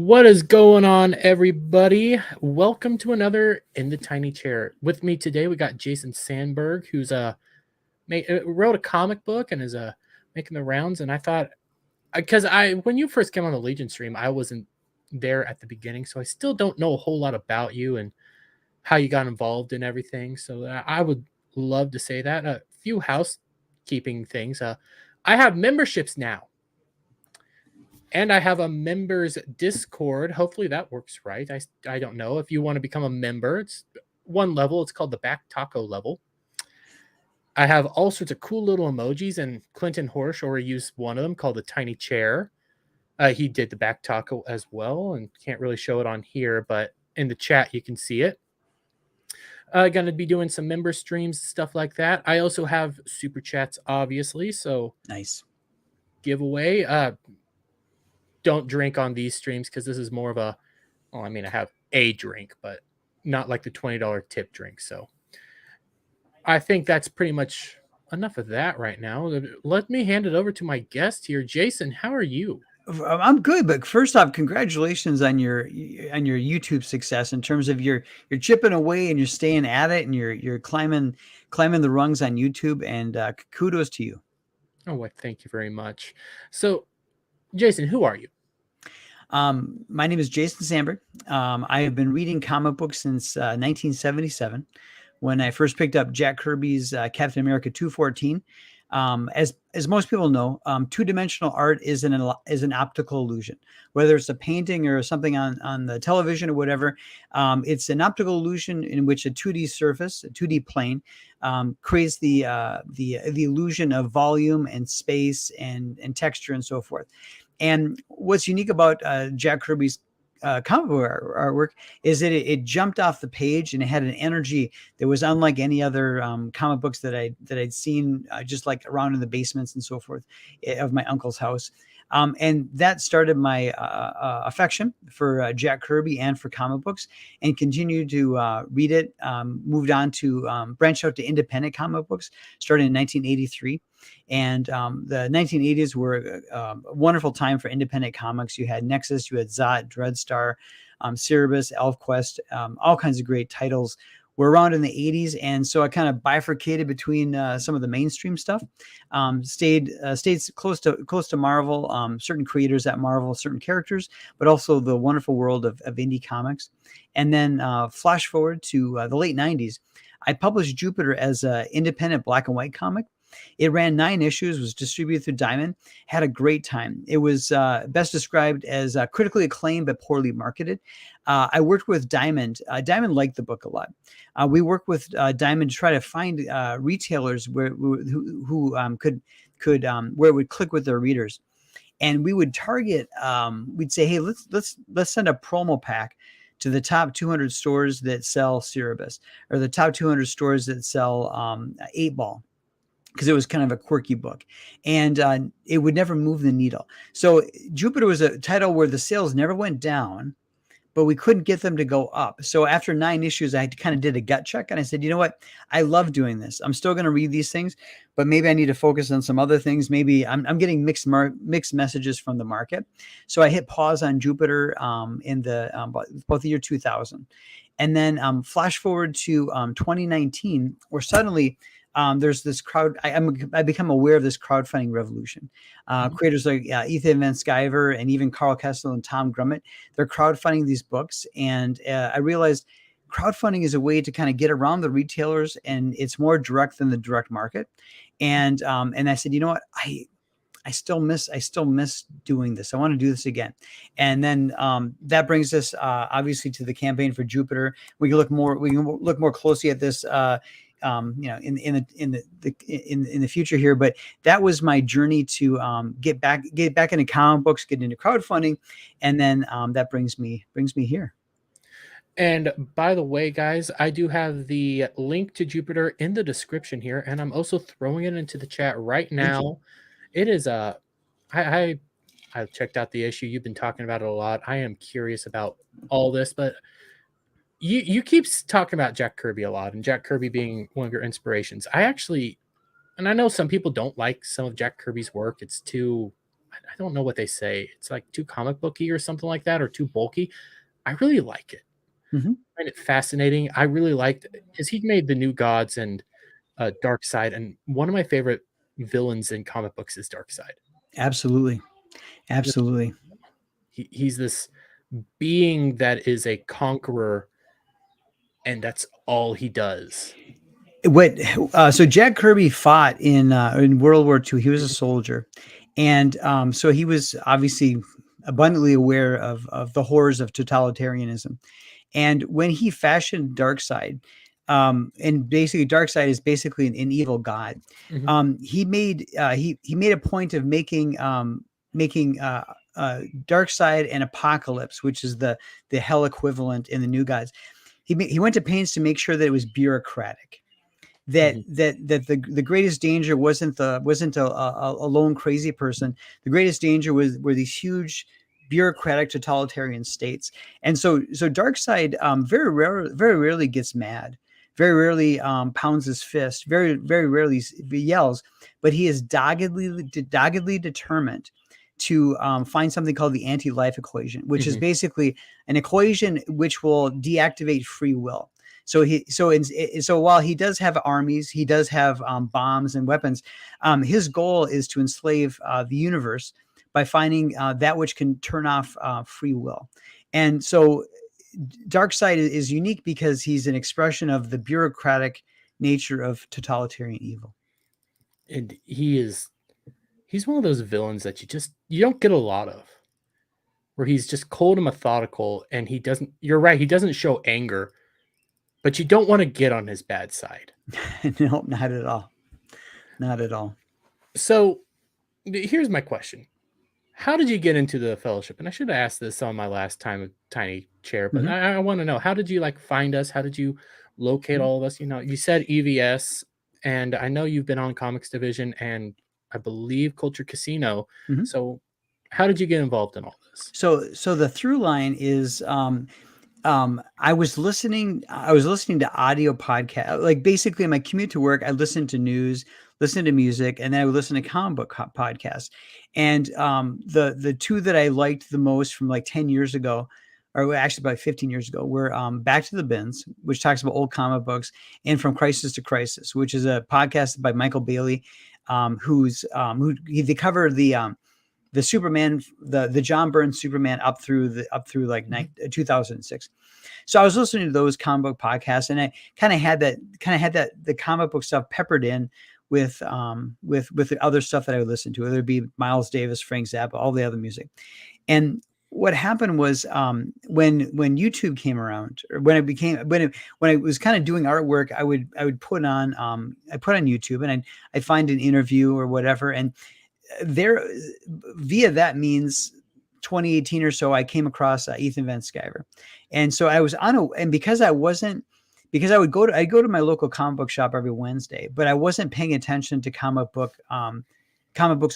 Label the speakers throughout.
Speaker 1: What is going on, everybody? Welcome to another In the Tiny Chair. With me today, we got Jason Sandberg, who's wrote a comic book and is making the rounds. And I thought, because when you first came on the Legion stream, I wasn't there at the beginning, so I still don't know a whole lot about you and how you got involved in everything. So I would love to say that. A few housekeeping things. I have memberships now. And I have a members Discord. Hopefully that works right. I don't know. If you want to become a member, it's one level. It's called the back taco level. I have all sorts of cool little emojis, and Clinton Horshore used one of them called the tiny chair. He did the back taco as well, and can't really show it on here, but in the chat you can see it. Going to be doing some member streams, stuff like that. I also have super chats, obviously. So
Speaker 2: nice
Speaker 1: giveaway. Don't drink on these streams because this is more of a, well, I mean, I have a drink, but not like the $20 tip drink. So I think that's pretty much enough of that right now. Let me hand it over to my guest here. Jason, how are you?
Speaker 2: I'm good, but first off, congratulations on your YouTube success in terms of you're chipping away and you're staying at it and you're climbing the rungs on YouTube, and kudos to you.
Speaker 1: Oh, well, thank you very much. So, Jason, who are you?
Speaker 2: My name is Jason Sandberg. I have been reading comic books since 1977, when I first picked up Jack Kirby's Captain America 214. As most people know, two-dimensional art is an optical illusion. Whether it's a painting or something on the television or whatever, it's an optical illusion in which a 2D surface, a 2D plane, creates the illusion of volume and space and texture and so forth. And what's unique about Jack Kirby's comic book artwork is that it jumped off the page and it had an energy that was unlike any other comic books that I'd seen, just like around in the basements and so forth of my uncle's house. And that started my affection for Jack Kirby and for comic books, and continued to read it. Moved on to branch out to independent comic books, starting in 1983. And the 1980s were a wonderful time for independent comics. You had Nexus, you had Zot, Dreadstar, Cerebus, ElfQuest, all kinds of great titles were around in the 80s. And so I kind of bifurcated between some of the mainstream stuff, stayed close to Marvel, certain creators at Marvel, certain characters, but also the wonderful world of indie comics. And then flash forward to the late 90s. I published Jupiter as an independent black and white comic. It ran 9 issues, was distributed through Diamond, had a great time. It was best described as critically acclaimed but poorly marketed. I worked with Diamond. Diamond liked the book a lot. We worked with Diamond to try to find retailers who could where it would click with their readers. And we would target, we'd say, hey, let's send a promo pack to the top 200 stores that sell Cerebus, or the top 200 stores that sell 8 Ball, because it was kind of a quirky book, and it would never move the needle. So Jupiter was a title where the sales never went down, but we couldn't get them to go up. So after 9 issues, I kind of did a gut check, and I said, you know what? I love doing this. I'm still going to read these things, but maybe I need to focus on some other things. Maybe I'm getting mixed messages from the market. So I hit pause on Jupiter in the about the year 2000. And then flash forward to 2019, where suddenly there's this crowd. I become aware of this crowdfunding revolution. Creators like Ethan Van Sciver and even Carl Kessel and Tom Grummett, they're crowdfunding these books. And I realized crowdfunding is a way to kind of get around the retailers, and it's more direct than the direct market. And I said, you know what? I still miss doing this. I want to do this again. And then that brings us obviously to the campaign for Jupiter. We can look more closely at this in the future here, but that was my journey to get back into comic books, get into crowdfunding, and then that brings me here.
Speaker 1: And by the way, guys, I do have the link to Jupiter in the description here, and I'm also throwing it into the chat right now. It is I checked out the issue. You've been talking about it a lot. I am curious about all this, but you keep talking about Jack Kirby a lot, and Jack Kirby being one of your inspirations. I know some people don't like some of Jack Kirby's work. It's too, I don't know what they say. It's like too comic booky or something like that, or too bulky. I really like it.
Speaker 2: Mhm.
Speaker 1: I find it fascinating. I really liked because he made the New Gods and Dark Side, and one of my favorite villains in comic books is Dark Side.
Speaker 2: Absolutely. Absolutely.
Speaker 1: He's this being that is a conqueror, and that's all he does.
Speaker 2: What so Jack Kirby fought in World War II. He was a soldier, and so he was obviously abundantly aware of the horrors of totalitarianism. And when he fashioned Darkseid, and basically Darkseid is basically an evil god.
Speaker 1: Mhm,
Speaker 2: He made a point of making Darkseid and Apocalypse, which is the hell equivalent in the New Gods. He went to pains to make sure that it was bureaucratic, that
Speaker 1: mhm,
Speaker 2: the greatest danger wasn't a lone crazy person. The greatest danger were these huge bureaucratic totalitarian states. And so Darkseid very rarely gets mad, very rarely pounds his fist, very rarely yells, but he is doggedly determined to find something called the anti-life equation, which is
Speaker 1: mhm.
Speaker 2: basically an equation which will deactivate free will. So while he does have armies, he does have bombs and weapons. His goal is to enslave the universe by finding that which can turn off free will. And so Darkseid is unique because he's an expression of the bureaucratic nature of totalitarian evil.
Speaker 1: And he's one of those villains that you don't get a lot of, where he's just cold and methodical, and he doesn't. You're right. He doesn't show anger, but you don't want to get on his bad side.
Speaker 2: No, not at all. Not at all.
Speaker 1: So here's my question: how did you get into the fellowship? And I should have asked this on my last time of Tiny Chair, but
Speaker 2: Mhm,
Speaker 1: I want to know, how did you like find us? How did you locate
Speaker 2: mhm,
Speaker 1: all of us? You said EVS, and I know you've been on Comics Division and I believe Culture Casino.
Speaker 2: mhm.
Speaker 1: So how did you get involved in all this?
Speaker 2: So the through line is I was listening to audio podcast, like basically in my commute to work. I listened to news, listened to music, and then I would listen to comic book podcasts. And the two that I liked the most from like 10 years ago, or actually about 15 years ago, were Back to the Bins, which talks about old comic books, and From Crisis to Crisis, which is a podcast by Michael Bailey, they cover the Superman, the John Byrne Superman up through like
Speaker 1: Mhm.
Speaker 2: 2006. So I was listening to those comic book podcasts, and I kind of had that the comic book stuff peppered in with the other stuff that I would listen to, whether it be Miles Davis, Frank Zappa, all the other music. And what happened was when YouTube came around, or when I was kind of doing artwork, I would put on YouTube, and I'd find an interview or whatever, and there via that means 2018 or so, I came across Ethan Van Sciver. And so I was and because I go to my local comic book shop every Wednesday, but I wasn't paying attention to comic books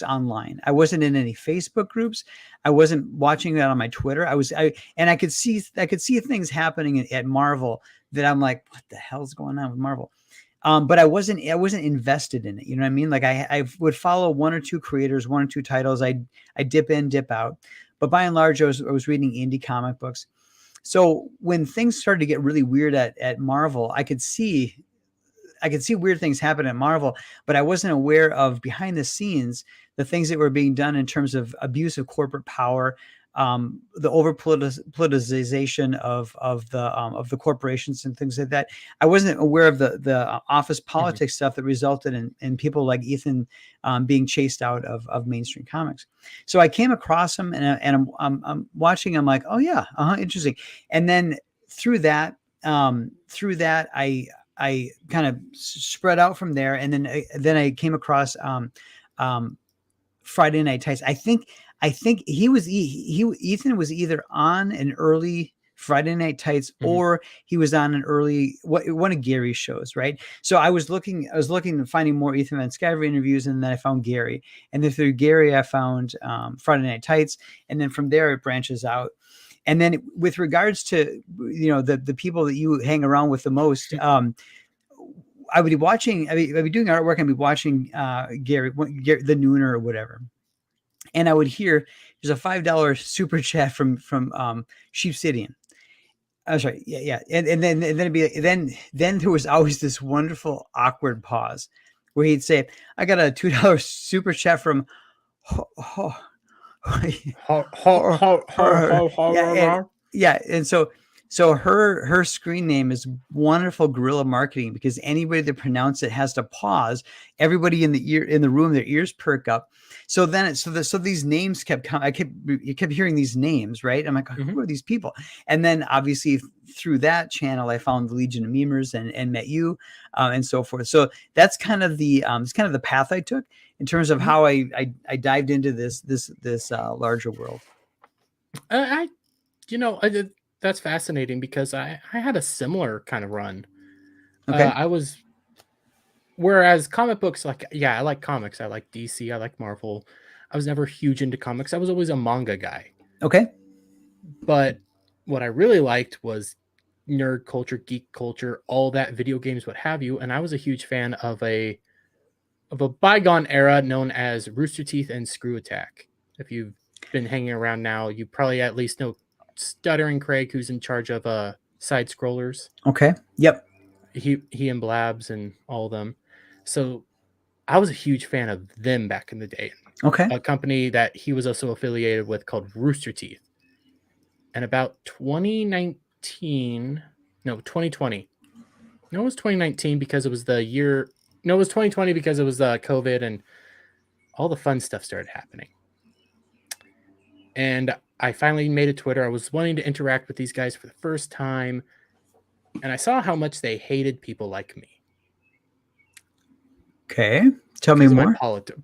Speaker 2: online. I wasn't in any Facebook groups. I wasn't watching that on my Twitter. I could see things happening at Marvel that I'm like, what the hell's going on with Marvel? But I wasn't invested in it. You know what I mean? Like I would follow one or two creators, one or two titles. I dip in, dip out. But by and large, I was reading indie comic books. So when things started to get really weird at Marvel, I could see weird things happen at Marvel, but I wasn't aware of behind the scenes the things that were being done in terms of abuse of corporate power, the over politicization of the corporations and things like that. I wasn't aware of the office
Speaker 1: Mhm.
Speaker 2: politics stuff that resulted in people like Ethan being chased out of mainstream comics. So I came across him, and I'm watching. I'm like, oh yeah, interesting. And then through that, I kind of spread out from there, and then I came across um, Friday Night Tights. I think Ethan was either on an early Friday Night Tights,
Speaker 1: Mhm.
Speaker 2: or he was on an early one of Gary's shows, right? So I was looking and finding more Ethan Van Sciver interviews, and then I found Gary, and then through Gary I found Friday Night Tights, and then from there it branches out. And then with regards to the people that you hang around with the most, I'd be doing artwork and be watching Gary, the Nooner or whatever. and I would hear there's a $5 super chat from Sheepsidian. I'm sorry, yeah, and then it'd be then there was always this wonderful awkward pause where he'd say, "I got a $2 super chat from." Yeah, and so her screen name is Wonderful Guerrilla Marketing, because anybody that pronounces it has to pause. Everybody in the room, their ears perk up. So then so these names kept coming. You kept hearing these names, right? I'm like, who are these people? And then obviously through that channel, I found the Legion of Memers and met you, and so forth. So that's kind of the path I took in terms of how I dived into this larger world.
Speaker 1: That's fascinating because I had a similar kind of run.
Speaker 2: Okay.
Speaker 1: Whereas comic books, like, yeah, I like comics. I like DC. I like Marvel. I was never huge into comics. I was always a manga guy.
Speaker 2: Okay.
Speaker 1: But what I really liked was nerd culture, geek culture, all that, video games, what have you. And I was a huge fan of a bygone era known as Rooster Teeth and Screw Attack. If you've been hanging around now, you probably at least know Stuttering Craig, who's in charge of side scrollers.
Speaker 2: Okay. Yep.
Speaker 1: He and Blabs and all of them. So I was a huge fan of them back in the day.
Speaker 2: Okay.
Speaker 1: A company that he was also affiliated with called Rooster Teeth. And about 2019, no, 2020. No, it was 2019 because it was the year. No, it was 2020 because it was COVID and all the fun stuff started happening. And I finally made a Twitter. I was wanting to interact with these guys for the first time. And I saw how much they hated people like me.
Speaker 2: Okay. Tell me more.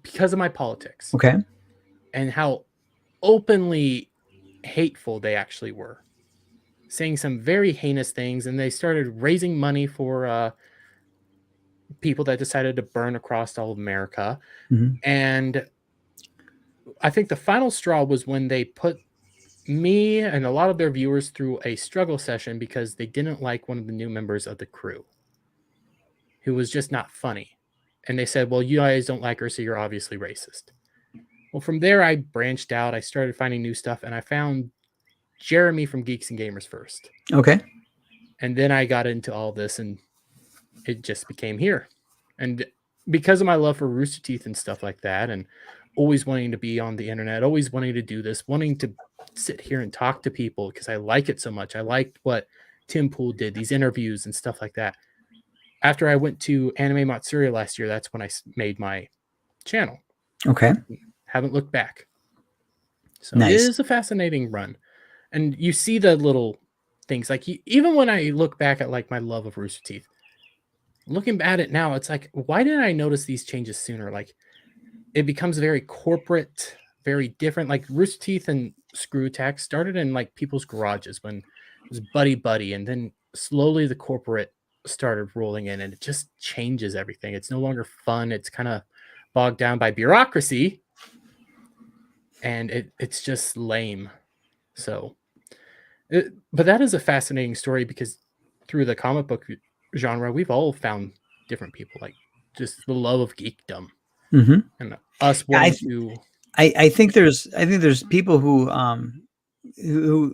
Speaker 1: Because of my politics.
Speaker 2: Okay.
Speaker 1: And how openly hateful they actually were. Saying some very heinous things. And they started raising money for people that decided to burn across all of America.
Speaker 2: Mm-hmm.
Speaker 1: And I think the final straw was when they put me and a lot of their viewers through a struggle session because they didn't like one of the new members of the crew who was just not funny. And they said, well, you guys don't like her, so you're obviously racist. Well, from there, I branched out. I started finding new stuff, and I found Jeremy from Geeks and Gamers first.
Speaker 2: Okay.
Speaker 1: And then I got into all this, and it just became here. And because of my love for Rooster Teeth and stuff like that, and always wanting to be on the internet, always wanting to do this, wanting to sit here and talk to people because I like it so much. I liked what Tim Pool did, these interviews and stuff like that. After I went to Anime Matsuri last year, that's when I made my channel.
Speaker 2: Okay.
Speaker 1: Haven't looked back. So
Speaker 2: nice.
Speaker 1: It is a fascinating run. And you see the little things, like even when I look back at like my love of Rooster Teeth, looking at it now, it's like, why didn't I notice these changes sooner? Like, it becomes very corporate, very different. Like Rooster Teeth and Screw Attack started in like people's garages when it was buddy, and then slowly the corporate started rolling in, and it just changes everything. It's no longer fun. It's kind of bogged down by bureaucracy, and it's just lame. So, but that is a fascinating story because through the comic book genre, we've all found different people, like just the love of geekdom.
Speaker 2: Mm-hmm.
Speaker 1: And us wanting to.
Speaker 2: I think there's people who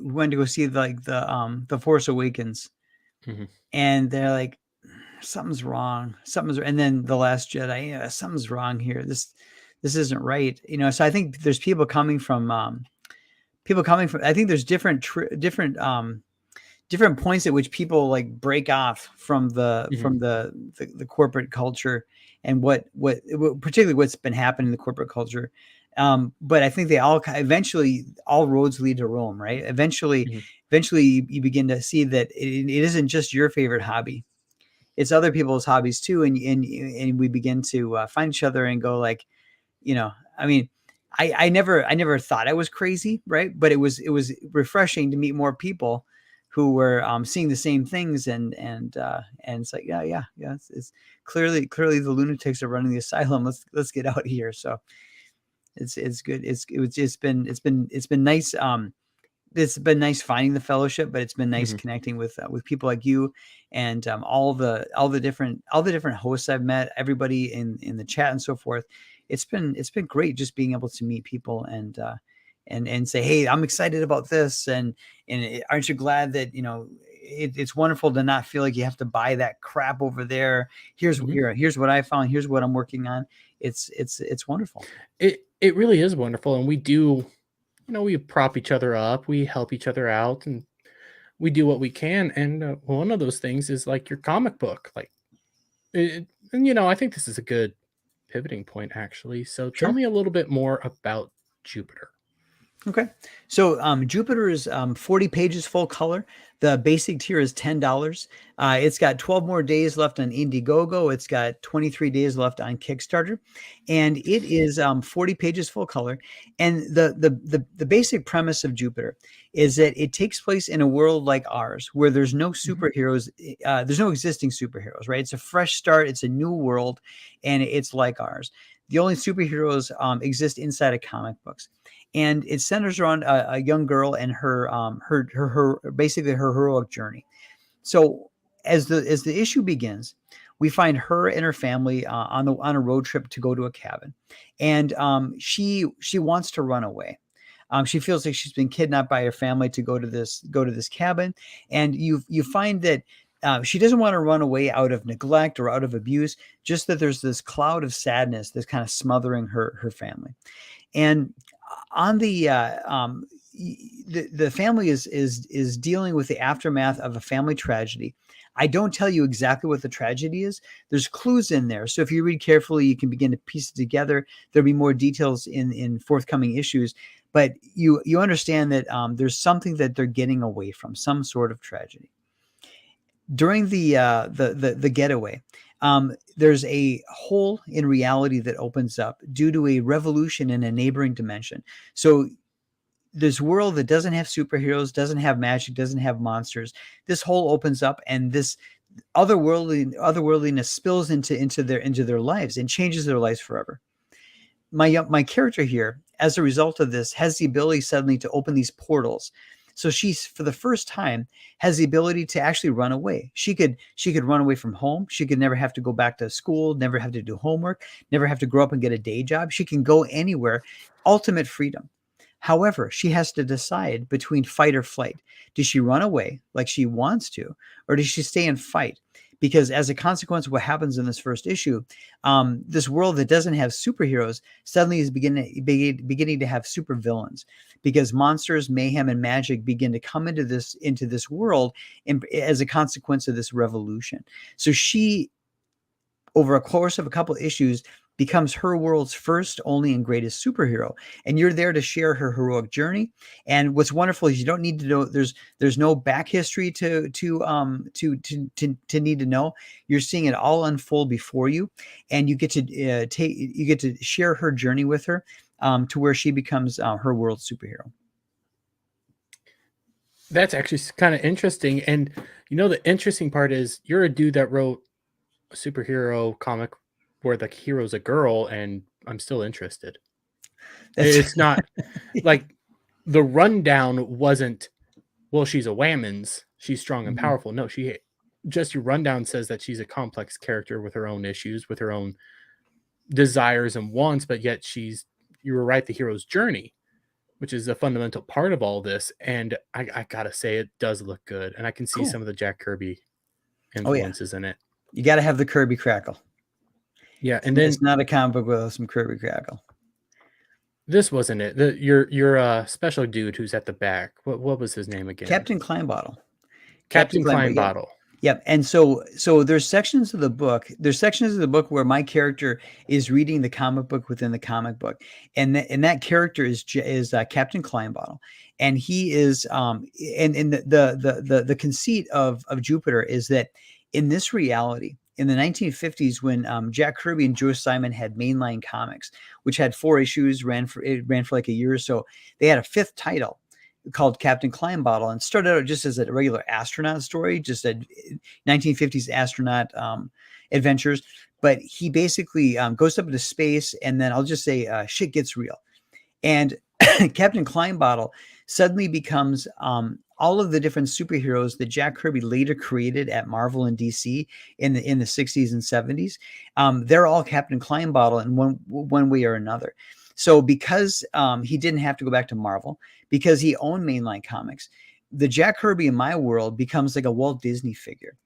Speaker 2: went to go see like the Force Awakens,
Speaker 1: Mm-hmm.
Speaker 2: and they're like, something's wrong, and then the Last Jedi, something's wrong here. This isn't right, So I think there's people coming from. I think there's different points at which people like break off from the corporate culture and what particularly what's been happening in the corporate culture. But I think they all eventually all roads lead to Rome, right? Eventually you begin to see that it isn't just your favorite hobby. It's other people's hobbies too. And we begin to find each other and go like, I mean, I never thought I was crazy, right? But it was refreshing to meet more people who were seeing the same things, and it's like yeah, it's clearly the lunatics are running the asylum. Let's get out of here. So it's good. It's been nice it's been nice finding the fellowship, but it's been nice
Speaker 1: Mhm.
Speaker 2: connecting with people like you and all the different hosts I've met, everybody in the chat and so forth. It's been great just being able to meet people and say, hey, I'm excited about this, and aren't you glad that it's wonderful to not feel like you have to buy that crap over there.
Speaker 1: Mhm.
Speaker 2: Here's what I found. Here's what I'm working on. It's wonderful.
Speaker 1: It really is wonderful, and we do, we prop each other up, we help each other out, and we do what we can. And one of those things is like your comic book, like, and I think this is a good pivoting point, actually. So tell
Speaker 2: Sure.
Speaker 1: me a little bit more about Jupiter.
Speaker 2: Okay. So Jupiter is 40 pages full color. The basic tier is $10. It's got 12 more days left on Indiegogo. It's got 23 days left on Kickstarter. And it is 40 pages full color. And the basic premise of Jupiter is that it takes place in a world like ours where there's no
Speaker 1: Mhm.
Speaker 2: superheroes, there's no existing superheroes, right? It's a fresh start, it's a new world, and it's like ours. The only superheroes exist inside of comic books, and it centers around a young girl and her basically her heroic journey. So as the issue begins, we find her and her family on a road trip to go to a cabin, and she wants to run away. She feels like she's been kidnapped by her family to go to this cabin, and you find that she doesn't want to run away out of neglect or out of abuse, just that there's this cloud of sadness that's kind of smothering her family. And on the family is dealing with the aftermath of a family tragedy. I don't tell you exactly what the tragedy is. There's clues in there, so if you read carefully, you can begin to piece it together. There'll be more details in forthcoming issues, but you understand that there's something that they're getting away from, some sort of tragedy during the getaway. There's a hole in reality that opens up due to a revolution in a neighboring dimension. So this world that doesn't have superheroes, doesn't have magic, doesn't have monsters, this hole opens up, and this otherworldliness spills into their lives and changes their lives forever. My character here, as a result of this, has the ability suddenly to open these portals. So she's, for the first time, has the ability to actually run away. She could run away from home. She could never have to go back to school, never have to do homework, never have to grow up and get a day job. She can go anywhere. Ultimate freedom. However, she has to decide between fight or flight. Does she run away like she wants to, or does she stay and fight? Because as a consequence of what happens in this first issue, this world that doesn't have superheroes suddenly is beginning to have supervillains, because monsters, mayhem, and magic begin to come into this world as a consequence of this revolution. So she, over a course of a couple of issues, becomes her world's first, only, and greatest superhero. And you're there to share her heroic journey. And what's wonderful is you don't need to know. There's no back history to need to know. You're seeing it all unfold before you, and you get to you get to share her journey with her, to where she becomes her world's superhero.
Speaker 1: That's actually kind of interesting. And the interesting part is you're a dude that wrote a superhero comic where the hero's a girl, and I'm still interested.
Speaker 2: That's
Speaker 1: It's not like the rundown wasn't, well, she's a whammons, she's strong and
Speaker 2: Mhm.
Speaker 1: powerful. No, she just your rundown says that she's a complex character with her own issues, with her own desires and wants, but yet you were right, the hero's journey, which is a fundamental part of all this. And I gotta say, it does look good, and I can see
Speaker 2: Cool.
Speaker 1: some of the Jack Kirby
Speaker 2: Oh yeah,
Speaker 1: influences in it.
Speaker 2: you got to have the Kirby crackle.
Speaker 1: Yeah,
Speaker 2: It's,
Speaker 1: and
Speaker 2: it's
Speaker 1: then
Speaker 2: not a comic book without some Kirby crackle.
Speaker 1: this wasn't it. Your special dude who's at the back. What was his name again?
Speaker 2: Captain Kleinbottle. Captain
Speaker 1: Captain
Speaker 2: Kleinbottle. Yep.
Speaker 1: Kleinbottle.
Speaker 2: Yep. And so there's sections of the book. There's sections of the book where my character is reading the comic book within the comic book, and that character is Captain Kleinbottle, and he is and the conceit of Jupiter is that in this reality. In the 1950s, when Jack Kirby and Joe Simon had mainline comics, which had 4 issues, it ran for like a year or so, they had a 5th title called Captain Kleinbottle, and started out just as a regular astronaut story, just a 1950s astronaut adventures. But he basically goes up into space, and then I'll just say shit gets real. And Captain Kleinbottle suddenly becomes all of the different superheroes that Jack Kirby later created at Marvel and DC in the 60s and 70s. They're all Captain Kleinbottle in one way or another. So because he didn't have to go back to Marvel, because he owned mainline comics, the Jack Kirby in my world becomes like a Walt Disney figure.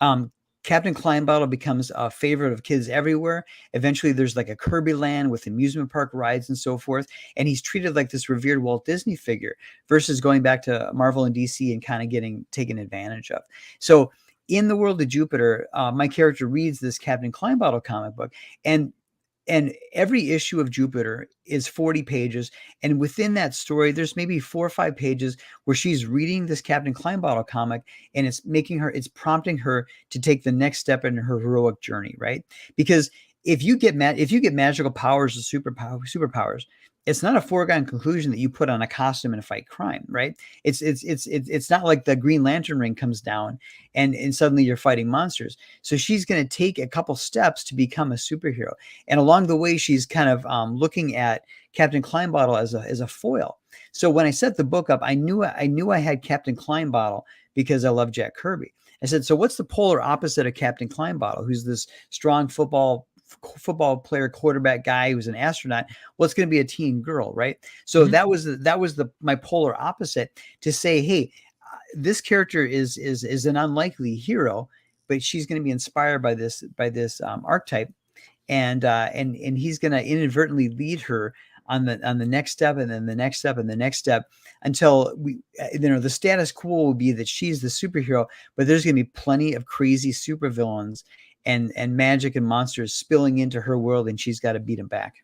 Speaker 2: Um, Captain Kleinbottle becomes a favorite of kids everywhere. Eventually, there's like a Kirby land with amusement park rides and so forth. And he's treated like this revered Walt Disney figure versus going back to Marvel and DC and kind of getting taken advantage of. So, in the world of Jupiter, my character reads this Captain Kleinbottle comic book, and every issue of Jupiter is 40 pages. And within that story, there's maybe 4 or 5 pages where she's reading this Captain Kleinbottle comic, and it's prompting her to take the next step in her heroic journey, right? Because if you get magical powers or superpowers, it's not a foregone conclusion that you put on a costume and fight crime, right? It's not like the Green Lantern ring comes down and suddenly you're fighting monsters. So she's going to take a couple steps to become a superhero. And along the way, she's kind of looking at Captain Kleinbottle as a foil. So when I set the book up, I knew I had Captain Kleinbottle because I love Jack Kirby. I said, so what's the polar opposite of Captain Kleinbottle, who's this strong football player, quarterback guy who's an astronaut? Well, it's going to be a teen girl, right? So
Speaker 1: Mhm.
Speaker 2: that was my polar opposite, to say, hey, this character is an unlikely hero, but she's going to be inspired by this archetype, and he's going to inadvertently lead her on the next step, and then the next step, and the next step, until the status quo will be that she's the superhero, but there's going to be plenty of crazy supervillains and magic and monsters spilling into her world, and she's got to beat them back.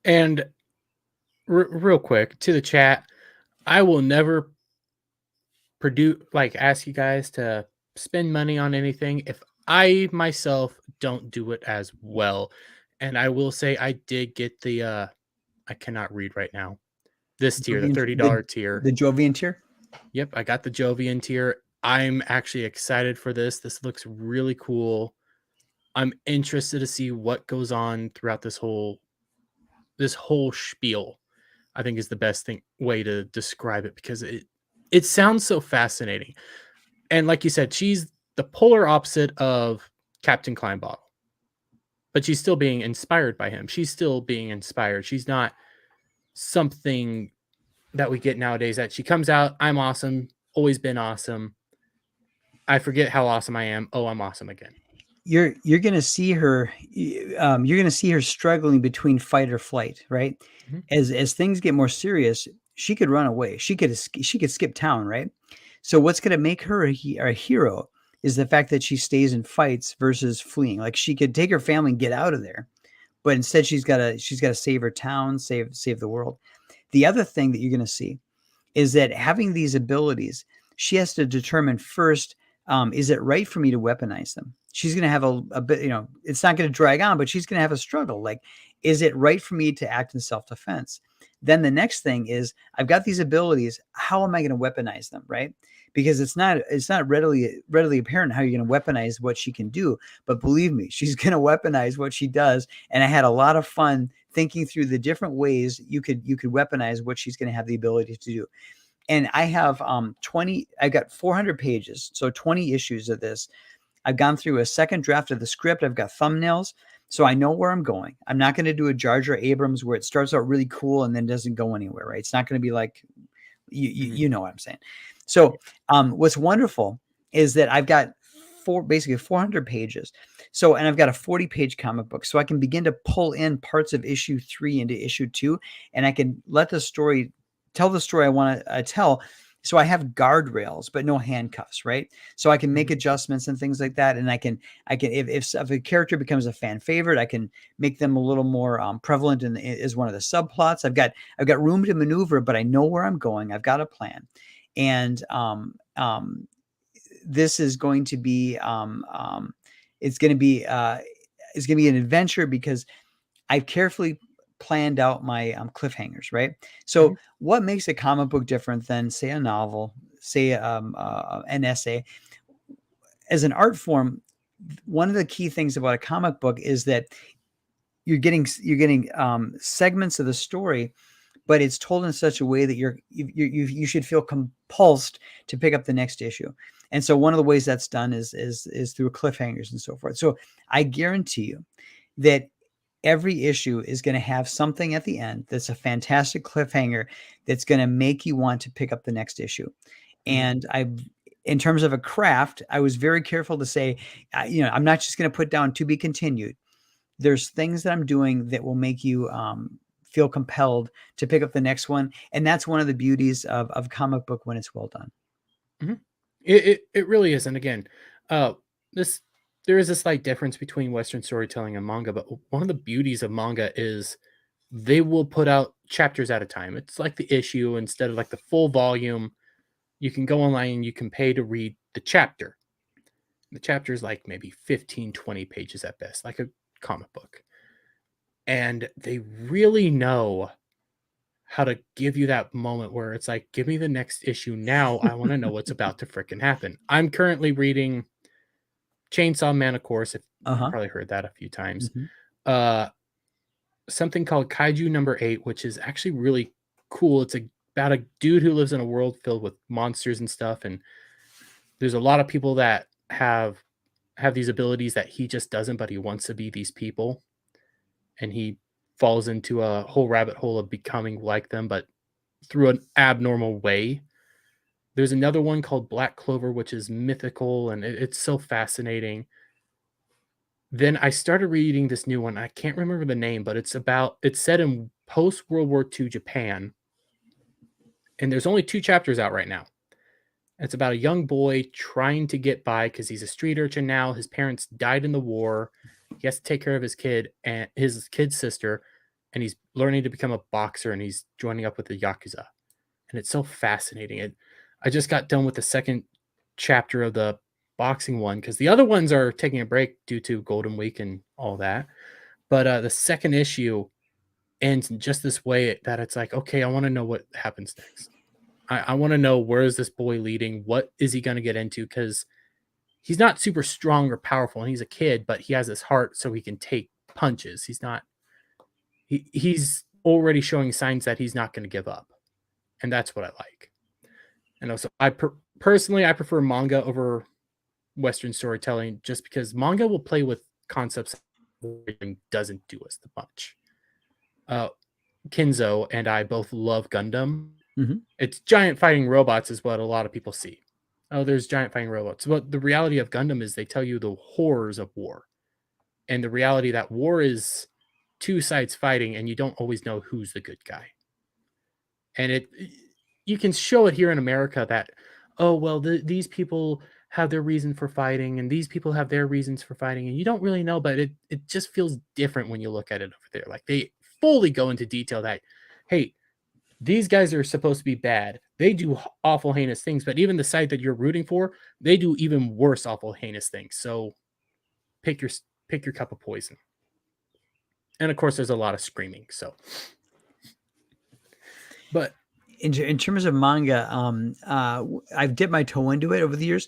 Speaker 1: And real quick to the chat, I will never ask you guys to spend money on anything if I myself don't do it as well. And I will say I did get the I cannot read right now. This tier, the
Speaker 2: Jovian,
Speaker 1: $30 tier.
Speaker 2: the Jovian tier.
Speaker 1: Yep, I got the Jovian tier. I'm actually excited for this. This looks really cool. I'm interested to see what goes on throughout this whole spiel. I think is the best way to describe it, because it sounds so fascinating. And like you said, she's the polar opposite of Captain Kleinbottle, but she's still being inspired by him. She's still being inspired. She's not something that we get nowadays that she comes out, I'm awesome, always been awesome. I forget how awesome I am. Oh, I'm awesome again.
Speaker 2: You're going to see her. You're going to see her struggling between fight or flight, right?
Speaker 1: Mhm.
Speaker 2: As things get more serious, she could run away. She could skip town, right? So what's going to make her a hero is the fact that she stays and fights versus fleeing. Like, she could take her family and get out of there, but instead she's got to save her town, save the world. The other thing that you're going to see is that having these abilities, she has to determine first, is it right for me to weaponize them? She's going to have a bit, it's not going to drag on, but she's going to have a struggle. Like, is it right for me to act in self-defense? Then the next thing is, I've got these abilities. How am I going to weaponize them? Right? Because it's not readily apparent how you're going to weaponize what she can do. But believe me, she's going to weaponize what she does. And I had a lot of fun thinking through the different ways you could weaponize what she's going to have the ability to do. And I have I've got 400 pages, so 20 issues of this. I've gone through a second draft of the script. I've got thumbnails, so I know where I'm going. I'm not going to do a Jar Jar Abrams where it starts out really cool and then doesn't go anywhere, right? It's not going to be like, you know what I'm saying. So what's wonderful is that I've got basically 400 pages. So, and I've got a 40-page comic book, so I can begin to pull in parts of issue 3 into issue 2, and I can tell the story I want to tell. So I have guardrails, but no handcuffs, right? So I can make adjustments and things like that. And I can, if a character becomes a fan favorite, I can make them a little more prevalent as one of the subplots. I've got room to maneuver, but I know where I'm going. I've got a plan. And this is going to be, it's going to be an adventure, because I've carefully planned out my cliffhangers, right? So what makes a comic book different than, say, a novel, say an essay? As an art form, one of the key things about a comic book is that you're getting segments of the story, but it's told in such a way that you should feel compulsed to pick up the next issue. And so one of the ways that's done is through cliffhangers and so forth. So I guarantee you that every issue is going to have something at the end that's a fantastic cliffhanger that's going to make you want to pick up the next issue. And in terms of a craft, I was very careful to say, I'm not just going to put down to be continued. There's things that I'm doing that will make you feel compelled to pick up the next one. And that's one of the beauties of comic book when it's well done.
Speaker 1: Mm-hmm. It really is. And again, this there is a slight difference between Western storytelling and manga, but one of the beauties of manga is they will put out chapters at a time. It's like the issue instead of like the full volume. You can go online and you can pay to read the chapter. The chapter is like maybe 15, 20 pages at best, like a comic book. And they really know how to give you that moment where it's like, give me the next issue now. I want to know what's about to freaking happen. I'm currently reading Chainsaw Man, of course, if you've probably heard that a few times. Something called Kaiju number 8, which is actually really cool. It's about a dude who lives in a world filled with monsters and stuff. And there's a lot of people that have these abilities that he just doesn't, but he wants to be these people. And he falls into a whole rabbit hole of becoming like them, but through an abnormal way. There's another one called Black Clover, which is mythical, and it's so fascinating. Then I started reading this new one. I can't remember the name, but it's set in post World War II Japan. And there's only 2 chapters out right now. It's about a young boy trying to get by because he's a street urchin now. His parents died in the war. He has to take care of his kid and his kid's sister, and he's learning to become a boxer, and he's joining up with the Yakuza. And it's so fascinating. I just got done with the second chapter of the boxing one because the other ones are taking a break due to Golden Week and all that. But the second issue ends in just this way that it's like, okay, I want to know what happens next. I want to know, where is this boy leading? What is he going to get into? Because he's not super strong or powerful, and he's a kid, but he has this heart so he can take punches. He's already showing signs that he's not going to give up. And that's what I like. And also, personally, I prefer manga over Western storytelling just because manga will play with concepts that doesn't do us the much. Kinzo and I both love Gundam. It's giant fighting robots is what a lot of people see. Oh, there's giant fighting robots. But the reality of Gundam is they tell you the horrors of war. And the reality that war is 2 sides fighting, and you don't always know who's the good guy. And you can show it here in America that, oh, well, these people have their reason for fighting, and these people have their reasons for fighting, and you don't really know, but it just feels different when you look at it over there. Like, they fully go into detail that, hey, these guys are supposed to be bad. They do awful, heinous things, but even the side that you're rooting for, they do even worse, awful, heinous things. So pick your cup of poison. And of course, there's a lot of screaming. So, but
Speaker 2: in terms of manga, I've dipped my toe into it over the years,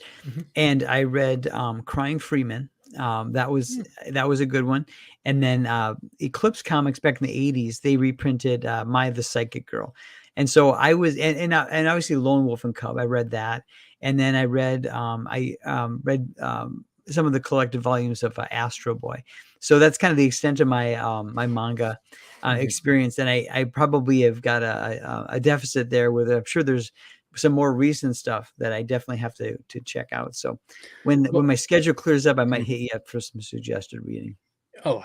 Speaker 2: and I read Crying Freeman. That was a good one. And then Eclipse Comics back in the 80s, they reprinted My the Psychic Girl. And so I was, and obviously Lone Wolf and Cub, I read that. And then I read some of the collected volumes of Astro Boy. So that's kind of the extent of my my manga experience. And I probably have got a deficit there where I'm sure there's some more recent stuff that I definitely have to check out. So when my schedule clears up, I might hit you up for some suggested reading.
Speaker 1: Oh,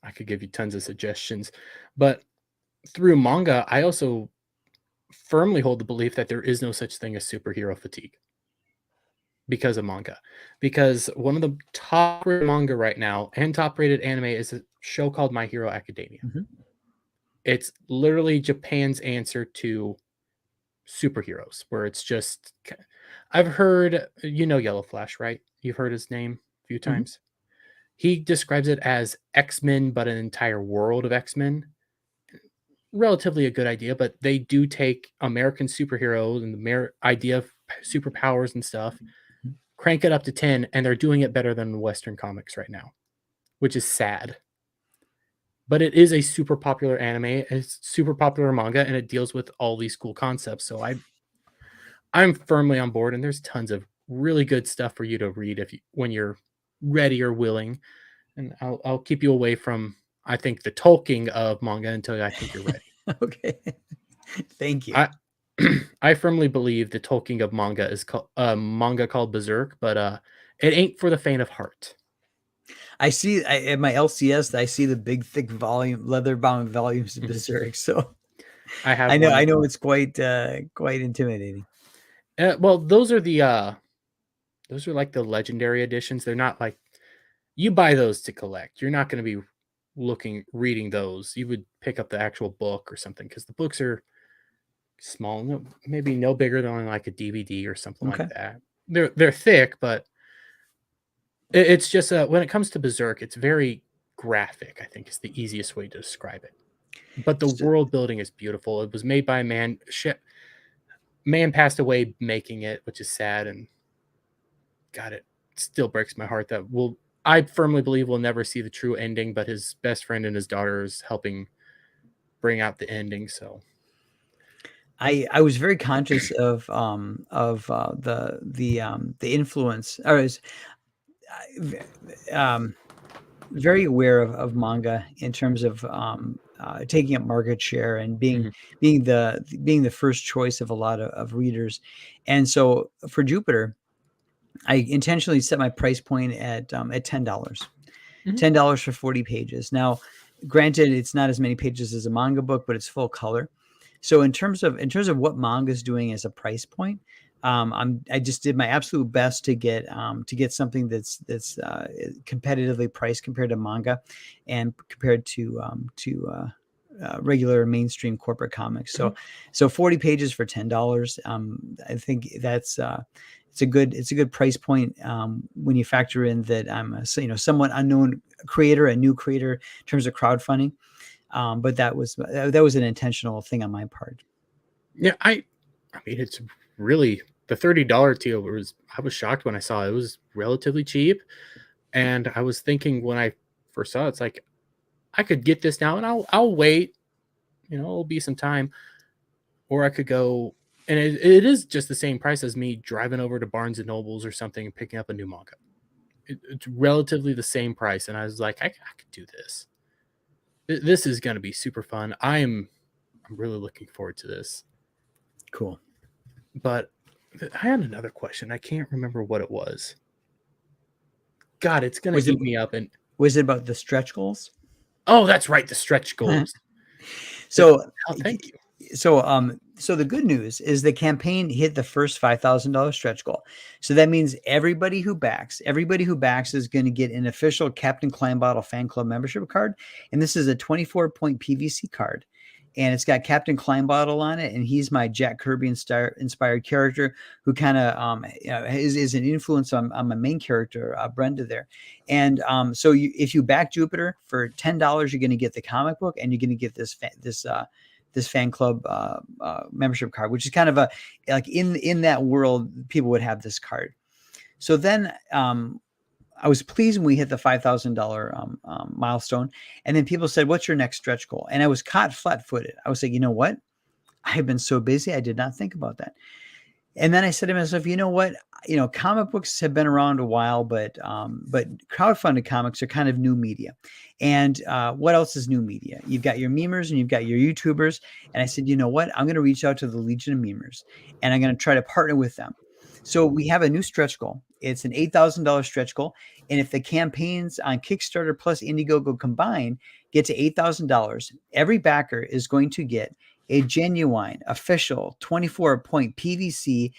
Speaker 1: I could give you tons of suggestions. But through manga, I also firmly hold the belief that there is no such thing as superhero fatigue because of manga. Because one of the top rated manga right now and top rated anime is a show called My Hero Academia. It's literally Japan's answer to superheroes, where it's just, I've heard, Yellow Flash, right? You've heard his name a few times. He describes it as X-Men, but an entire world of X-Men. Relatively a good idea, but they do take American superheroes and the idea of superpowers and stuff, crank it up to 10, and they're doing it better than Western comics right now, which is sad. but it is a super popular anime. It's super popular manga, and it deals with all these cool concepts. So I'm firmly on board, and there's tons of really good stuff for you to read when you're ready or willing. And I'll keep you away from, I think, the talking of manga until I think you're ready.
Speaker 2: Okay. Thank you.
Speaker 1: I I firmly believe the talking of manga is called manga called Berserk, but it ain't for the faint of heart.
Speaker 2: I see at my LCS, I see the big, thick volume, leather bound volumes of
Speaker 1: Mhm.
Speaker 2: Berserk. So
Speaker 1: I have one.
Speaker 2: I know it's quite intimidating.
Speaker 1: Well, those are like the legendary editions. They're not like you buy those to collect. You're not going to be reading those. You would pick up the actual book or something because the books are small, maybe no bigger than like a DVD or something like
Speaker 2: Okay.
Speaker 1: that. They're thick, but it's just when it comes to Berserk, it's very graphic. I think is the easiest way to describe it. But the
Speaker 2: So,
Speaker 1: world building is beautiful. It was made by a man. Man passed away making it, which is sad, and God, it still breaks my heart that I firmly believe we'll never see the true ending, but his best friend and his daughter is helping bring out the ending. So
Speaker 2: I was very conscious of the influence, or is um, very aware of manga in terms of taking up market share and
Speaker 1: mhm,
Speaker 2: being the first choice of a lot of readers. And so for Jupiter, I intentionally set my price point at $10.
Speaker 1: mhm,
Speaker 2: $10 for 40 pages. Now, granted, it's not as many pages as a manga book, but it's full color. So in terms of what manga is doing as a price point, I just did my absolute best to get something that's competitively priced compared to manga, and compared to regular mainstream corporate comics.
Speaker 1: mhm.
Speaker 2: So 40 pages for $10. I think that's it's a good price point when you factor in that I'm a somewhat unknown creator, a new creator in terms of crowdfunding. But that was an intentional thing on my part.
Speaker 1: Yeah, I mean it's really the $30 tier was I was shocked when I saw it. It was relatively cheap, and I was thinking when I first saw it, it's like I could get this now, and I'll wait. It'll be some time, or I could go, and it is just the same price as me driving over to Barnes and Nobles or something and picking up a new manga. It's relatively the same price, and I was like, I could do this. This is going to be super fun. I'm really looking forward to this.
Speaker 2: Cool.
Speaker 1: But I had another question. I can't remember what it was. God, it's going
Speaker 2: Was
Speaker 1: to
Speaker 2: it
Speaker 1: eat me up. And
Speaker 2: was it about the stretch goals?
Speaker 1: oh, that's right, the stretch goals. The,
Speaker 2: So
Speaker 1: oh, thank you.
Speaker 2: so the good news is the campaign hit the first $5,000 stretch goal. So that means everybody who backs is going to get an official Captain Clam Bottle fan club membership card. And this is a 24-point PVC card. And it's got Captain Clam Bottle on it, and he's my Jack Kirby inspired character who kind of is an influence on my main character, Brenda there. And so if you back Jupiter for $10, you're going to get the comic book, and you're going to get this fan club membership card, which is kind of a like in that world, people would have this card. So then I was pleased when we hit the $5,000 milestone, and then people said, "What's your next stretch goal?" And I was caught flat-footed. I was like, you know what? I have been so busy, I did not think about that. And then I said to myself, you know what? Comic books have been around a while, but crowdfunded comics are kind of new media. And what else is new media? You've got your memers and you've got your YouTubers. And I said, you know what? I'm going to reach out to the Legion of Memers, and I'm going to try to partner with them. So we have a new stretch goal. It's an $8,000 stretch goal. And if the campaigns on Kickstarter plus Indiegogo combined get to $8,000, every backer is going to get a genuine, official 24-point PVC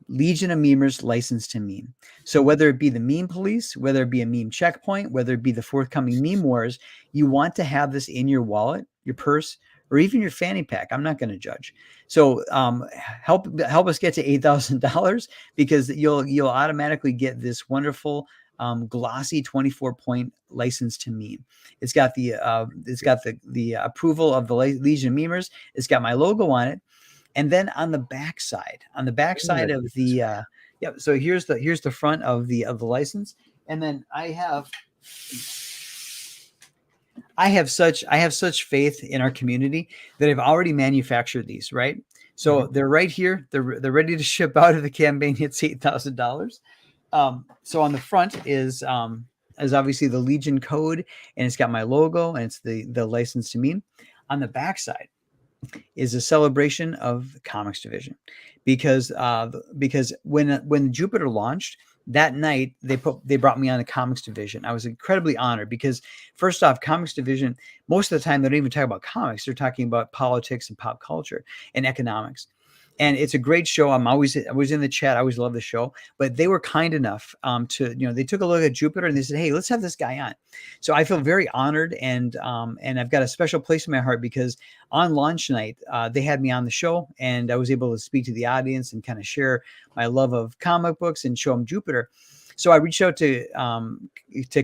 Speaker 2: Legion of Memers license to meme. So whether it be the meme police, whether it be a meme checkpoint, whether it be the forthcoming meme wars, you want to have this in your wallet, your purse, or even your fanny pack. I'm not going to judge. So help us get to $8,000, because you'll automatically get this wonderful glossy 24-point license to meme. It's got the approval of the Legion Memers. It's got my logo on it. And then on the backside
Speaker 1: I want to
Speaker 2: of
Speaker 1: do this.
Speaker 2: the yeah, so here's the front of the license. And then I I have such faith in our community that I've already manufactured these, right? So
Speaker 1: Mhm.
Speaker 2: they're right here. They're ready to ship out of the campaign. It's $8,000. So on the front is obviously the Legion code, and it's got my logo, and it's the license to me. On the backside is a celebration of the comics division, because when Jupiter launched that night, they brought me on the comics division. I was incredibly honored because, first off, comics division, most of the time they don't even talk about comics. They're talking about politics and pop culture and economics. And it's a great show. I was in the chat. I always love the show. But they were kind enough to, they took a look at Jupiter and they said, "Hey, let's have this guy on." So I feel very honored, and I've got a special place in my heart because on launch night, they had me on the show, and I was able to speak to the audience and kind of share my love of comic books and show them Jupiter. So I reached out to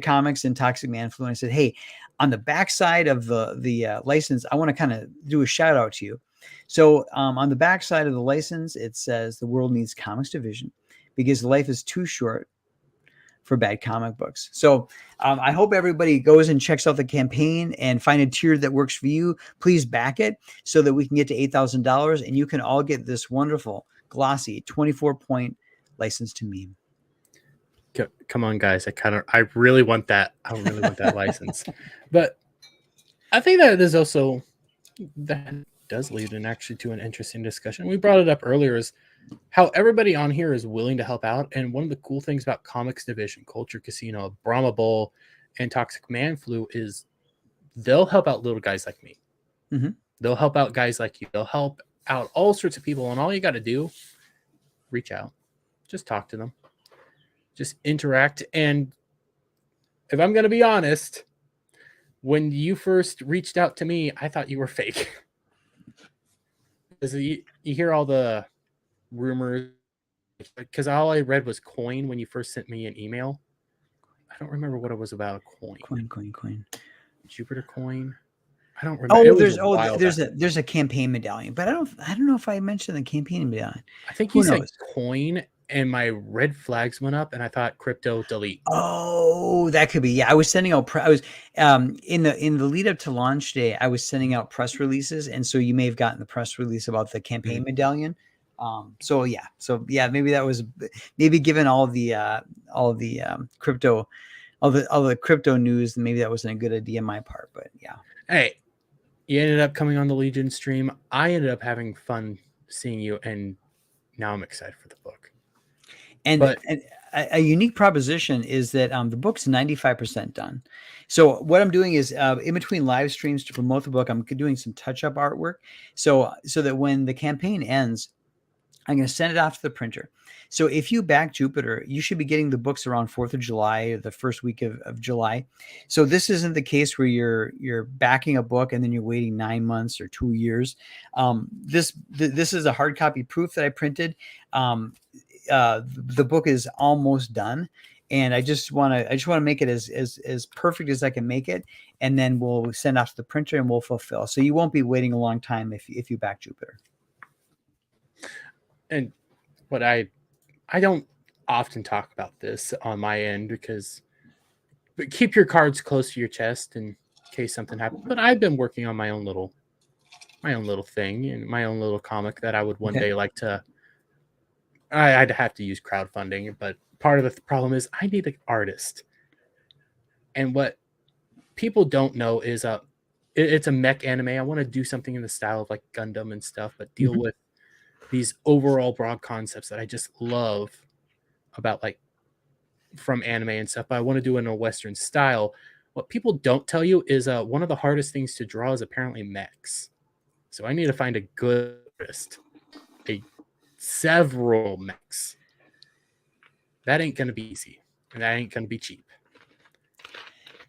Speaker 2: Comics and Toxic Man Flu, and I said, "Hey, on the backside of the license, I want to kind of do a shout out to you." So on the backside of the license, it says the world needs comics division because life is too short for bad comic books. So I hope everybody goes and checks out the campaign and find a tier that works for you. Please back it so that we can get to $8,000 and you can all get this wonderful, glossy 24-point license to meme.
Speaker 1: Come on, guys. I really want that. I really want that license. But I think that there's also, that does lead in actually to an interesting discussion. We brought it up earlier, is how everybody on here is willing to help out. And one of the cool things about Comics Division, Culture Casino, Brahma Bull, and Toxic Man Flu is they'll help out little guys like me.
Speaker 2: Mm-hmm.
Speaker 1: They'll help out guys like you. They'll help out all sorts of people. And all you got to do, reach out, just talk to them, just interact. And if I'm going to be honest, when you first reached out to me, I thought you were fake. Because you hear all the rumors, because all I read was coin when you first sent me an email. I don't remember what it was about.
Speaker 2: Coin.
Speaker 1: Jupiter coin. I don't remember. It was
Speaker 2: there's a campaign medallion, but I don't know if I mentioned the campaign medallion.
Speaker 1: I think you said coin, and my red flags went up, and I thought crypto delete.
Speaker 2: Oh, that could be. Yeah, I was sending out. I was in the lead up to launch day. I was sending out press releases, and so you may have gotten the press release about the campaign medallion. So yeah, maybe that was given all the crypto, all the crypto news. Maybe that wasn't a good idea on my part, but yeah.
Speaker 1: Hey, you ended up coming on the Legion stream. I ended up having fun seeing you, and now I'm excited for the book.
Speaker 2: And a unique proposition is that the book's 95% done. So what I'm doing is in between live streams to promote the book, I'm doing some touch-up artwork so that when the campaign ends, I'm going to send it off to the printer. So if you back Jupiter, you should be getting the books around 4th of July or the first week of July. So this isn't the case where you're backing a book and then you're waiting 9 months or 2 years. This is a hard copy proof that I printed. The book is almost done, and I just want to make it as perfect as I can make it, and then we'll send off to the printer and we'll fulfill. So you won't be waiting a long time if you back Jupiter.
Speaker 1: And what I don't often talk about this on my end but keep your cards close to your chest in case something happens. But I've been working on my own little thing and my own little comic that I would one day like to. I'd have to use crowdfunding, but part of the problem is I need an artist. And what people don't know is it's a mech anime. I want to do something in the style of like Gundam and stuff, but deal with these overall broad concepts that I just love about like from anime and stuff. But I want to do it in a Western style. What people don't tell you is one of the hardest things to draw is apparently mechs. So I need to find a good artist, several mechs. That ain't gonna be easy, and that ain't gonna be cheap.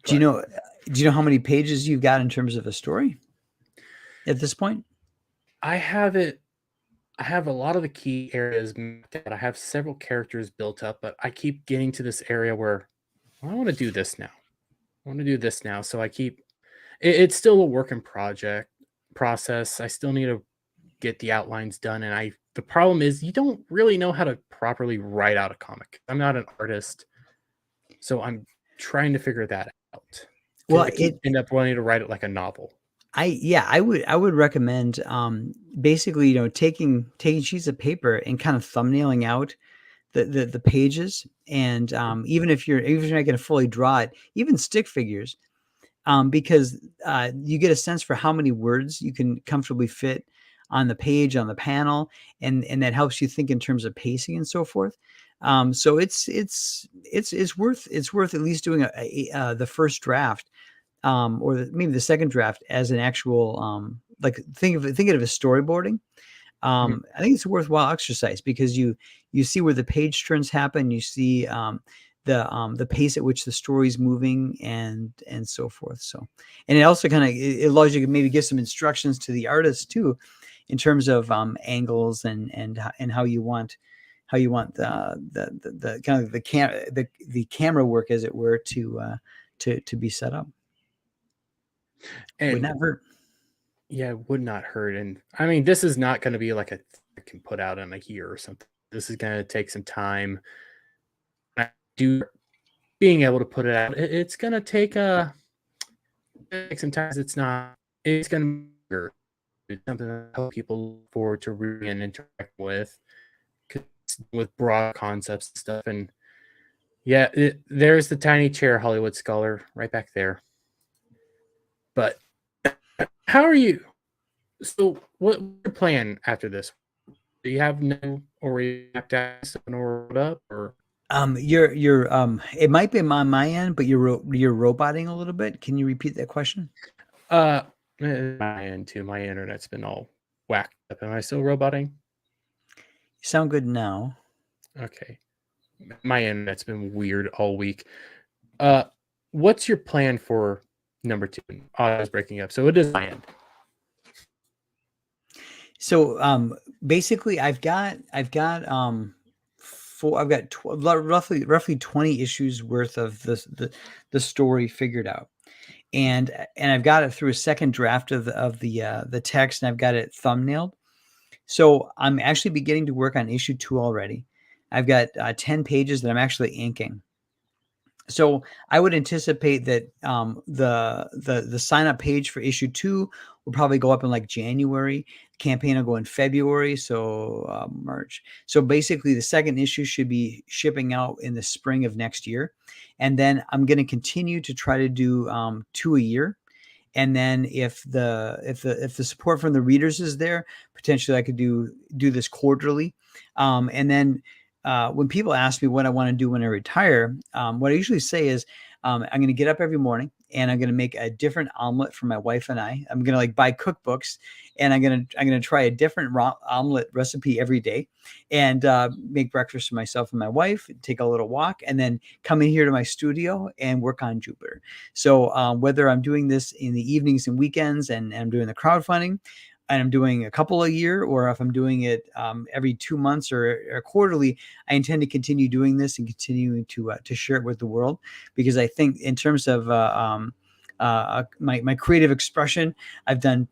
Speaker 2: Do you know how many pages you've got in terms of a story at this point?
Speaker 1: I have a lot of the key areas mapped out. I have several characters built up, but I keep getting to this area where I want to do this now. So I keep it's still a work in process. I still need to get the outlines done, and the problem is you don't really know how to properly write out a comic. I'm not an artist, so I'm trying to figure that out.
Speaker 2: Well,
Speaker 1: to end up wanting to write it like a novel?
Speaker 2: I would recommend basically, taking sheets of paper and kind of thumbnailing out the pages, and even if you're not going to fully draw it, even stick figures, because you get a sense for how many words you can comfortably fit on the page, on the panel, and that helps you think in terms of pacing and so forth. So it's worth at least doing the first draft, maybe the second draft as an actual, like, think of it as storyboarding.
Speaker 1: Mhm.
Speaker 2: I think it's a worthwhile exercise because you see where the page turns happen, you see the pace at which the story's moving, and so forth. So, and it also kind of it allows you to maybe give some instructions to the artist too, in terms of angles, and how you want the kind of the camera work, as it were, to be set up. Would
Speaker 1: And
Speaker 2: not hurt.
Speaker 1: yeah, it would not hurt. And I mean, this is not going to be like a I can put out in a year or something. This is going to take some time. I do being able to put it out. It's going to take some time. It's not. It's going to be something that help people look forward to reading and interact with, 'cause with broad concepts and stuff. And yeah, there's the tiny chair, Hollywood scholar, right back there. But how are you? So, what's your plan after this? Do you have no already mapped out something or rolled up, or
Speaker 2: You're it might be on my end, but you're roboting a little bit. Can you repeat that question?
Speaker 1: uh my end too? My internet's been all whacked up. Am I still roboting?
Speaker 2: You sound good now.
Speaker 1: Okay, my internet's been weird all week. Uh, what's your plan for number two? I was breaking up, so it is my end.
Speaker 2: So basically, I've got roughly 20 issues worth of the story figured out, and I've got it through a second draft of the text, and I've got it thumbnailed. So I'm actually beginning to work on issue 2 already. I've got 10 pages that I'm actually inking. So I would anticipate that the sign up page for issue 2 will probably go up in like January. Campaign will go in February, so March. So basically, the second issue should be shipping out in the spring of next year, and then I'm going to continue to try to do 2 a year. And then if the support from the readers is there, potentially I could do this quarterly. And then when people ask me what I want to do when I retire, what I usually say is, I'm going to get up every morning and I'm going to make a different omelet for my wife and I. I'm going to like buy cookbooks, and I'm going to try a different omelet recipe every day, and make breakfast for myself and my wife, take a little walk, and then come in here to my studio and work on Jupiter. So whether I'm doing this in the evenings and weekends, and I'm doing the crowdfunding, and I'm doing a couple a year, or if I'm doing it every 2 months or quarterly, I intend to continue doing this and continuing to share it with the world, because I think in terms of my creative expression, I've done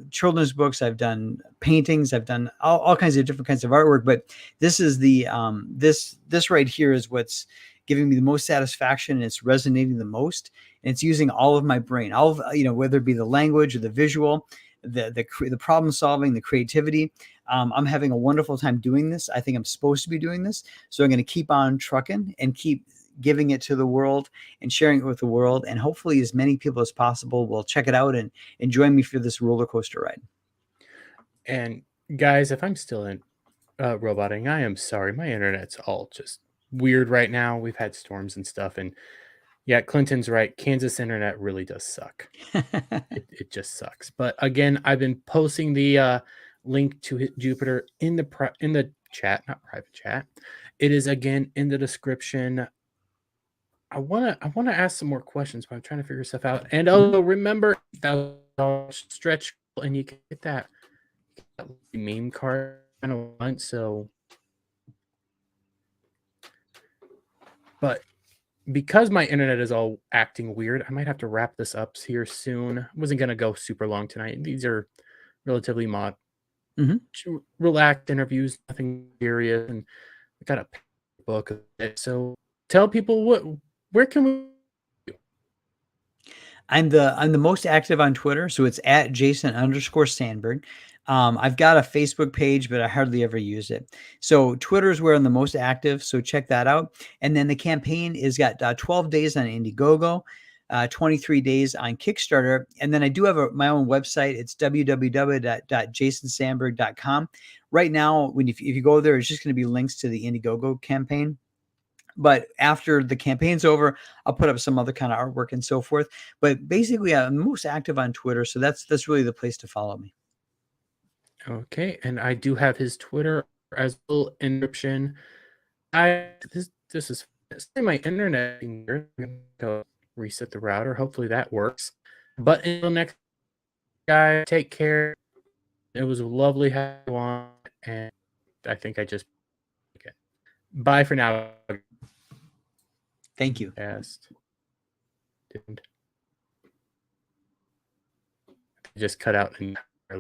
Speaker 2: children's books, I've done paintings, I've done all kinds of different kinds of artwork, but this is this right here is what's giving me the most satisfaction, and it's resonating the most, and it's using all of my brain, all of, whether it be the language or the visual, the problem solving, the creativity. I'm having a wonderful time doing this. I think I'm supposed to be doing this, so I'm going to keep on trucking and keep giving it to the world and sharing it with the world, and hopefully as many people as possible will check it out and join me for this roller coaster ride.
Speaker 1: And guys, if I'm still in roboting, I am sorry. My internet's all just weird right now. We've had storms and stuff, and yeah, Clinton's right. Kansas internet really does suck. It just sucks. But again, I've been posting the link to Jupiter in the chat, not private chat. It is again in the description. I wanna ask some more questions, but I'm trying to figure stuff out. And
Speaker 2: Mhm.
Speaker 1: remember that stretch goal, and you can get that meme card I don't want. So, but because my internet is all acting weird, I might have to wrap this up here soon. I wasn't gonna go super long tonight. These are relatively
Speaker 2: Mhm.
Speaker 1: relaxed interviews, nothing serious, and I got a book of it. So tell people where can we
Speaker 2: I'm the most active on Twitter, so it's at Jason_Sandberg. I've got a Facebook page, but I hardly ever use it. So Twitter is where I'm the most active. So check that out. And then the campaign is got 12 days on Indiegogo, 23 days on Kickstarter. And then I do have my own website. It's www.jasonsandberg.com. Right now, if you go there, it's just going to be links to the Indiegogo campaign. But after the campaign's over, I'll put up some other kind of artwork and so forth. But basically, I'm most active on Twitter, so that's really the place to follow me.
Speaker 1: Okay, and I do have his Twitter as a little encryption. This is my internet here. I'm gonna go reset the router. Hopefully that works. But until next, guys, take care. It was lovely having you on, and I think I just okay. Bye for now.
Speaker 2: Thank you.
Speaker 1: Didn't just cut out and